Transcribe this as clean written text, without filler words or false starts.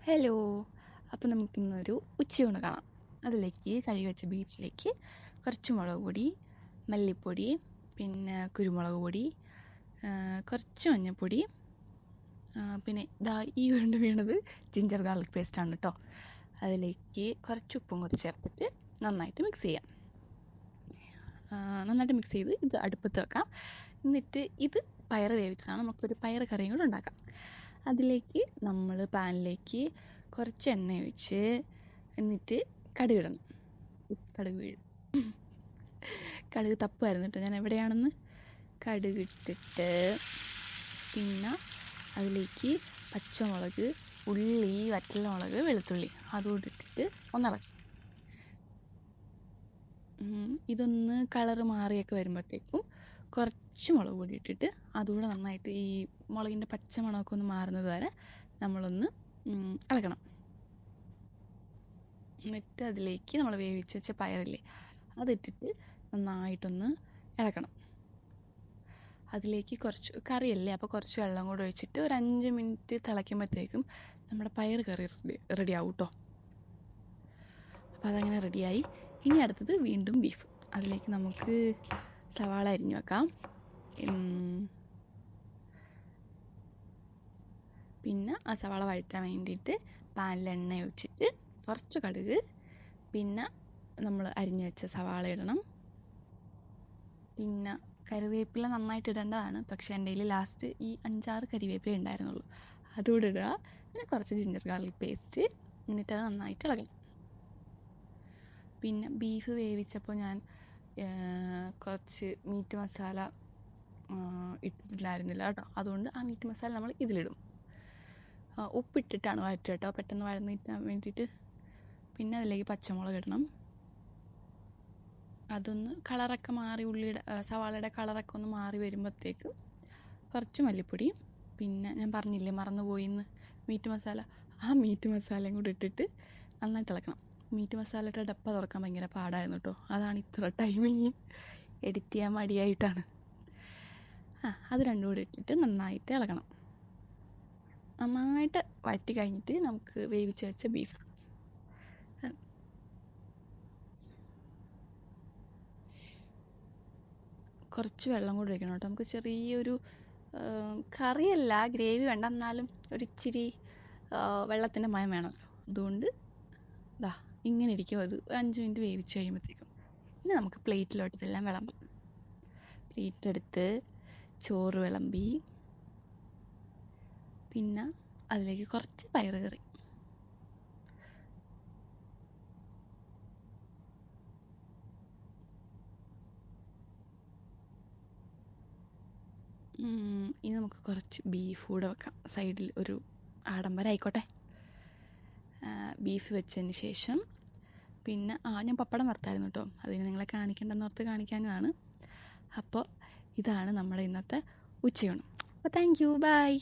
Hello. അപ്പോൾ നമുക്കിന്നൊരു ഉച്ചയൂണ് കാണാം. അതിലേക്ക് കഴുകി വെച്ച ബീഫിലേക്ക് കുറച്ച് മുളക് പൊടി, മല്ലിപ്പൊടി, പിന്നെ കുരുമുളക് പൊടി, കുറച്ച് മഞ്ഞൾപ്പൊടി, പിന്നെ ഈ ഉരുണ്ട് വീണത് ജിഞ്ചർ ഗാർലിക് പേസ്റ്റാണ് കേട്ടോ. അതിലേക്ക് കുറച്ച് ഉപ്പും കൂടി ചേർത്തിട്ട് നന്നായിട്ട് മിക്സ് ചെയ്യാം. നന്നായിട്ട് മിക്സ് ചെയ്ത് ഇത് അടുപ്പത്ത് വെക്കാം. എന്നിട്ട് ഇത് പയർ വേവിച്ചതാണ്, നമുക്കൊരു പയർ കറിയും കൂടെ ഉണ്ടാക്കാം. അതിലേക്ക് നമ്മൾ പാനിലേക്ക് കുറച്ച് എണ്ണ ഒഴിച്ച് എന്നിട്ട് കടുകിടണം. കടുക് വീഴും, കടുക് തപ്പുമായിരുന്നു കേട്ടോ ഞാൻ എവിടെയാണെന്ന്. കടുകിട്ടിട്ട് പിന്നെ അതിലേക്ക് പച്ചമുളക്, ഉള്ളി, വറ്റൽമുളക്, വെളുത്തുള്ളി അതുകൊണ്ട് ഇട്ടിട്ട് ഒന്നിളക്കി ഇതൊന്ന് കളറ് മാറിയൊക്കെ വരുമ്പോഴത്തേക്കും കുറച്ച് മുളക് പൊടി ഇട്ടിട്ട് അതുകൂടെ നന്നായിട്ട് ഈ മുളകിൻ്റെ പച്ചമണമൊക്കെ ഒന്ന് മാറുന്നത് വരെ നമ്മളൊന്ന് ഇളക്കണം. എന്നിട്ട് അതിലേക്ക് നമ്മൾ വേവിച്ച് വെച്ച പയറില്ലേ അതിട്ടിട്ട് നന്നായിട്ടൊന്ന് ഇളക്കണം. അതിലേക്ക് കുറച്ച് കറിയല്ലേ, അപ്പോൾ കുറച്ച് വെള്ളം കൂടെ ഒഴിച്ചിട്ട് ഒരു 5 മിനിറ്റ് തിളയ്ക്കുമ്പോഴത്തേക്കും നമ്മുടെ പയർ കറി റെഡി ആവും കേട്ടോ. അപ്പോൾ അതങ്ങനെ റെഡിയായി. ഇനി അടുത്തത് വീണ്ടും ബീഫ്. അതിലേക്ക് നമുക്ക് സവാള അരിഞ്ഞു വെക്കാം. പിന്നെ ആ സവാള വഴറ്റാൻ വേണ്ടിയിട്ട് പാനിൽ എണ്ണ ഒഴിച്ചിട്ട് കുറച്ച് കടുക്, പിന്നെ നമ്മൾ അരിഞ്ഞു വെച്ച സവാള ഇടണം. പിന്നെ കറിവേപ്പില നന്നായിട്ട് ഇടേണ്ടതാണ്, പക്ഷേ എൻ്റെ കയ്യിൽ ലാസ്റ്റ് ഈ 5-6 കറിവേപ്പില ഉണ്ടായിരുന്നുള്ളൂ. അതുകൂടെ ഇടുക. പിന്നെ കുറച്ച് ജിഞ്ചർ ഗാർലിക് പേസ്റ്റ്, എന്നിട്ടത് നന്നായിട്ട് ഇളകണം. പിന്നെ ബീഫ് വേവിച്ചപ്പോൾ ഞാൻ കുറച്ച് മീറ്റ് മസാല ഇട്ടിട്ടില്ലായിരുന്നില്ല കേട്ടോ. അതുകൊണ്ട് ആ മീറ്റ് മസാല നമ്മൾ ഇതിലിടും. ഉപ്പിട്ടിട്ടാണ് വഴറ്റുക കേട്ടോ, പെട്ടെന്ന് വഴന്നിട്ടാൻ വേണ്ടിയിട്ട്. പിന്നെ അതിലേക്ക് പച്ചമുളക് ഇടണം. അതൊന്ന് കളറൊക്കെ മാറി, ഉള്ളിയുടെ സവാളയുടെ കളറൊക്കെ ഒന്ന് മാറി വരുമ്പോഴത്തേക്കും കുറച്ച് മല്ലിപ്പൊടിയും, പിന്നെ ഞാൻ പറഞ്ഞില്ലേ മറന്നുപോയിന്ന് മീറ്റ് മസാല, ആ മീറ്റ് മസാലയും കൂടി ഇട്ടിട്ട് നന്നായിട്ട് ഇളക്കണം. മീറ്റ് മസാലയുടെ ഡപ്പ തുറക്കാൻ ഭയങ്കര പാടായിരുന്നു കേട്ടോ. അതാണ് ഇത്ര ടൈമിങ്, എഡിറ്റ് ചെയ്യാൻ മടിയായിട്ടാണ്. അത് രണ്ടും കൂടി ഇട്ടിട്ട് നന്നായിട്ട് ഇളക്കണം. നന്നായിട്ട് വഴറ്റി കഴിഞ്ഞിട്ട് നമുക്ക് വേവിച്ച് വെച്ച ബീഫ് കുറച്ച് വെള്ളം കൂടി ഒഴിക്കണം കേട്ടോ. നമുക്ക് ചെറിയൊരു കറിയല്ല, ഗ്രേവി വേണ്ട, എന്നാലും ഒരിച്ചിരി വെള്ളത്തിൻ്റെ മയം വേണമല്ലോ. അതുകൊണ്ട് ഇങ്ങനെ ഇരിക്കും. അത് ഒരു 5 മിനിറ്റ് വേവിച്ച് കഴിയുമ്പോഴത്തേക്കും ഇനി നമുക്ക് പ്ലേറ്റിലോട്ട് ഇതെല്ലാം വിളമ്പാം. പ്ലേറ്റ് എടുത്ത് ചോറ് വിളമ്പി, പിന്നെ അതിലേക്ക് കുറച്ച് പയർ കറി, ഇനി നമുക്ക് കുറച്ച് ബീഫ് കൂടെ വെക്കാം സൈഡിൽ, ഒരു ആഡംബരം ആയിക്കോട്ടെ. ബീഫ് വെച്ചതിന് ശേഷം പിന്നെ ഞാൻ പപ്പടം വറുത്തായിരുന്നു കേട്ടോ. അതിന് നിങ്ങളെ കാണിക്കേണ്ടെന്ന് ഓർത്ത് കാണിക്കാഞ്ഞതാണ്. അപ്പോൾ ഇതാണ് നമ്മുടെ ഇന്നത്തെ ഉച്ചയൂണ്. അപ്പോൾ താങ്ക് യു, ബൈ.